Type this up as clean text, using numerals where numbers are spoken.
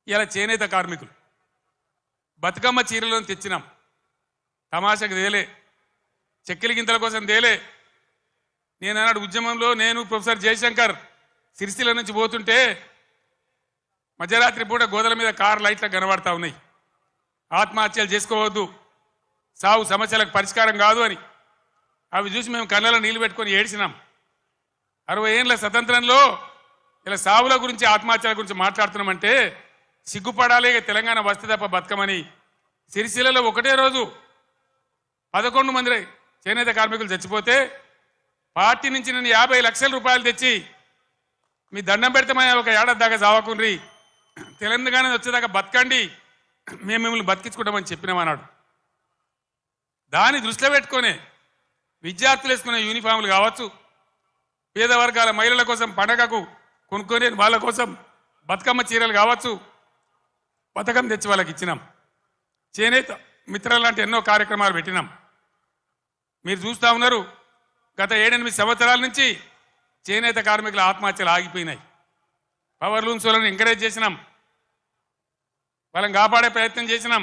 ఇలా చేనేత కార్మికులు బతుకమ్మ చీరలను తెచ్చినాం. తమాషకు తేలే, చెక్కిలి గింతల కోసం తేలే. నేను అన్నాడు ఉద్యమంలో నేను ప్రొఫెసర్ జయశంకర్ సిరిసిల్ల నుంచి పోతుంటే మధ్యరాత్రి పూట గోదల మీద కార్ లైట్లు కనబడతా ఉన్నాయి. ఆత్మహత్యలు చేసుకోవద్దు, సాగు సమస్యలకు పరిష్కారం కాదు అని. అవి చూసి మేము కళ్ళలో నీళ్లు పెట్టుకొని ఏడ్చినాం. 60 ఏళ్ళ స్వతంత్రంలో ఇలా సావుల గురించి ఆత్మహత్యల గురించి మాట్లాడుతున్నామంటే సిగ్గుపడాలి. తెలంగాణ వస్తే తప్ప బతకమని సిరిసిల్లలో ఒకటే రోజు 11 మంది చేనేత కార్మికులు చచ్చిపోతే పార్టీ నుంచి నేను 50 లక్షల రూపాయలు తెచ్చి మీ దండం పెడతామని ఒక ఏడాది దాకా చావకుండ్రి, తెలంగాణ వచ్చేదాకా బతకండి, మేము మిమ్మల్ని బతికించుకుంటామని చెప్పినామన్నాడు. దాన్ని దృష్టిలో పెట్టుకొని విద్యార్థులు వేసుకునే యూనిఫామ్లు కావచ్చు, పేద వర్గాల మహిళల కోసం పండగకు కొనుక్కొని వాళ్ళ కోసం బతుకమ్మ చీరలు కావచ్చు, పథకం తెచ్చి వాళ్ళకి ఇచ్చినాం. చేనేత మిత్రులు లాంటి ఎన్నో కార్యక్రమాలు పెట్టినాం. మీరు చూస్తూ ఉన్నారు, గత 7-8 సంవత్సరాల నుంచి చేనేత కార్మికుల ఆత్మహత్యలు ఆగిపోయినాయి. పవర్ లూమ్స్ వాళ్ళని ఎంకరేజ్ చేసినాం, వాళ్ళని కాపాడే ప్రయత్నం చేసినాం.